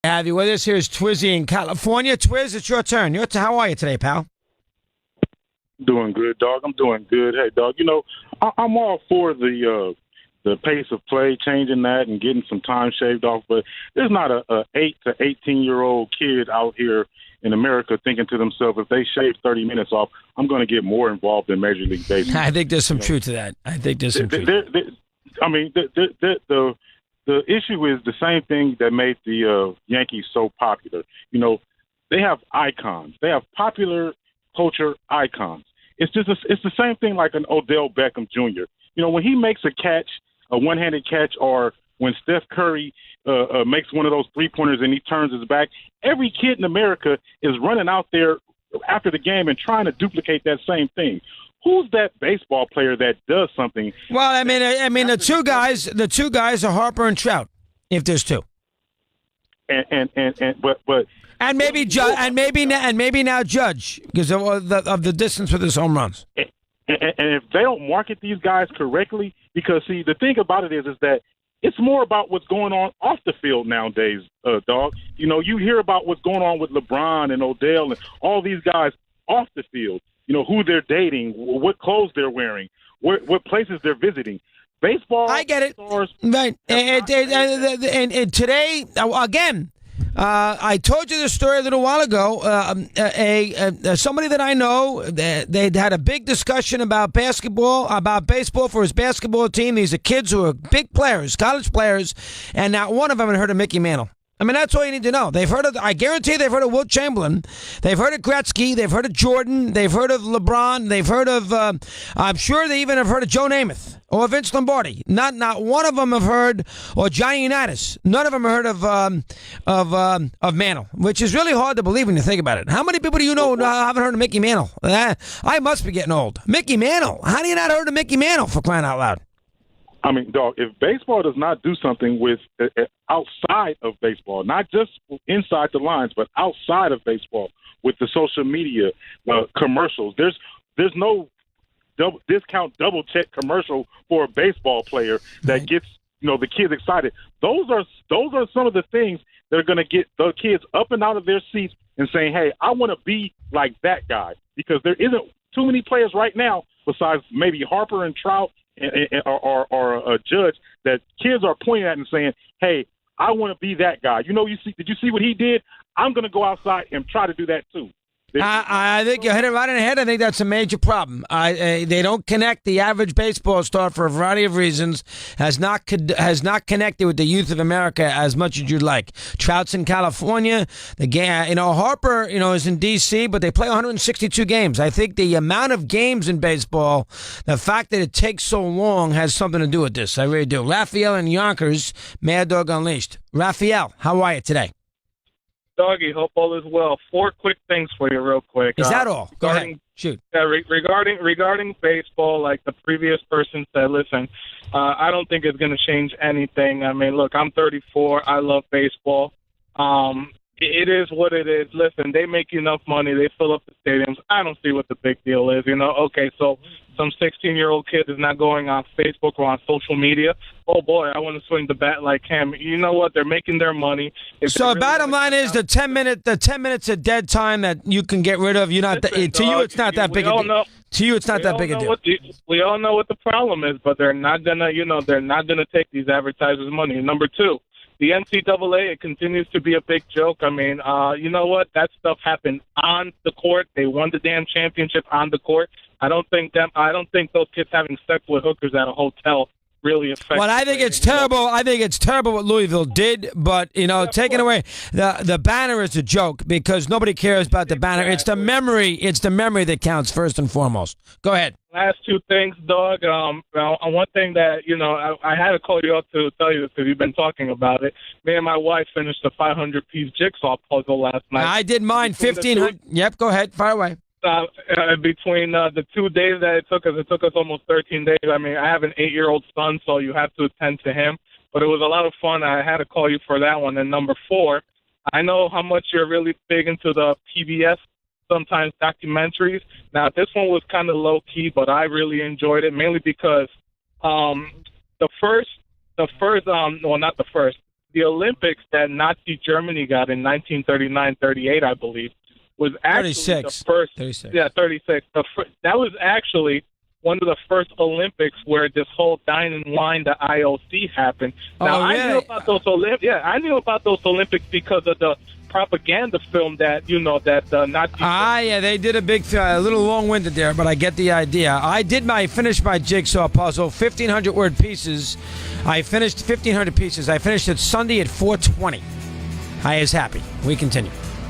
to have you with us. Here's Twizzy in California. Twiz, it's your turn. How are you today, pal? Doing good, dog. I'm doing good. Hey, dog, I'm all for the pace of play, changing that and getting some time shaved off, but there's not a 8 to 18-year-old kid out here in America thinking to themselves, if they shave 30 minutes off, I'm going to get more involved in Major League Baseball. I think there's some truth to that. I mean, the issue is the same thing that made the Yankees so popular. They have icons. They have popular culture icons. It's the same thing like an Odell Beckham Jr. When he makes a catch, a one-handed catch, or when Steph Curry makes one of those three-pointers and he turns his back, every kid in America is running out there after the game and trying to duplicate that same thing. Who's that baseball player that does something? Well, I mean, the two guys are Harper and Trout, if there's two. And maybe now Judge because of the distance with his home runs. And if they don't market these guys correctly, because see, the thing about it is that it's more about what's going on off the field nowadays, dog. You hear about what's going on with LeBron and Odell and all these guys off the field. Who they're dating, what clothes they're wearing, what places they're visiting. Baseball. I get it. Right. And today, again, I told you this story a little while ago. Somebody that I know, they'd had a big discussion about baseball for his basketball team. These are kids who are big players, college players, and not one of them had heard of Mickey Mantle. I mean, that's all you need to know. I guarantee they've heard of Wilt Chamberlain. They've heard of Gretzky. They've heard of Jordan. They've heard of LeBron. They've heard of, I'm sure they even have heard of Joe Namath or Vince Lombardi. Not one of them have heard, or Johnny Unitas. None of them have heard of Mantle, which is really hard to believe when you think about it. How many people do you know haven't heard of Mickey Mantle? I must be getting old. Mickey Mantle. How do you not heard of Mickey Mantle, for crying out loud? I mean, dog, if baseball does not do something with outside of baseball, not just inside the lines, but outside of baseball with the social media commercials, there's no discount double check commercial for a baseball player that gets the kids excited. Those are some of the things that are going to get the kids up and out of their seats and saying, hey, I want to be like that guy, because there isn't too many players right now besides maybe Harper and Trout or a Judge that kids are pointing at and saying, hey, I want to be that guy. Did you see what he did? I'm going to go outside and try to do that too. I think you hit it right in the head. I think that's a major problem. They don't connect. The average baseball star, for a variety of reasons, has not connected with the youth of America as much as you'd like. Trout's in California. Harper, is in D.C., but they play 162 games. I think the amount of games in baseball, the fact that it takes so long, has something to do with this. I really do. Raphael in Yonkers, Mad Dog Unleashed. Raphael, how are you today? Doggy, hope all is well. 4 quick things for you real quick. Is that all? Go ahead. Shoot. Regarding baseball, like the previous person said, listen, I don't think it's going to change anything. I mean, look, I'm 34. I love baseball. It is what it is. Listen, they make enough money. They fill up the stadiums. I don't see what the big deal is. Okay, so some 16-year-old kid is not going on Facebook or on social media. Oh, boy, I want to swing the bat like him. You know what? They're making their money. So bottom line is the 10 minutes of dead time that you can get rid of. To you, it's not that big a deal. To you, it's not that big a deal. We all know what the problem is, but they're not gonna, they're not gonna take these advertisers' money. And number 2, the NCAA, it continues to be a big joke. I mean, you know what? That stuff happened on the court. They won the damn championship on the court. I don't think those kids having sex with hookers at a hotel really affects. Well, I think it's terrible. I think it's terrible what Louisville did, but taking away the banner is a joke because nobody cares about the banner. It's the memory. It's the memory that counts first and foremost. Go ahead. Last 2 things, dog. One thing that I had to call you up to tell you this because you've been talking about it. Me and my wife finished a 500-piece jigsaw puzzle last night. I did mine 1,500. Yep, go ahead. Fire away. Between the 2 days that it took us almost 13 days. I mean, I have an 8-year-old son, so you have to attend to him. But it was a lot of fun. I had to call you for that one. And number 4, I know how much you're really big into the PBS, sometimes documentaries. Now, this one was kind of low-key, but I really enjoyed it, mainly because the the Olympics that Nazi Germany got in 1939-38, I believe, was actually 36. the first. 36. Yeah, 36. That was actually one of the first Olympics where this whole dining line, the IOC, happened. Now, really? I knew about those I knew about those Olympics because of the propaganda film that the Nazi. Yeah, they did a big, a little long-winded there, but I get the idea. I finished my jigsaw puzzle, 1,500 word pieces. I finished 1,500 pieces. I finished it Sunday at 4:20. I is happy. We continue.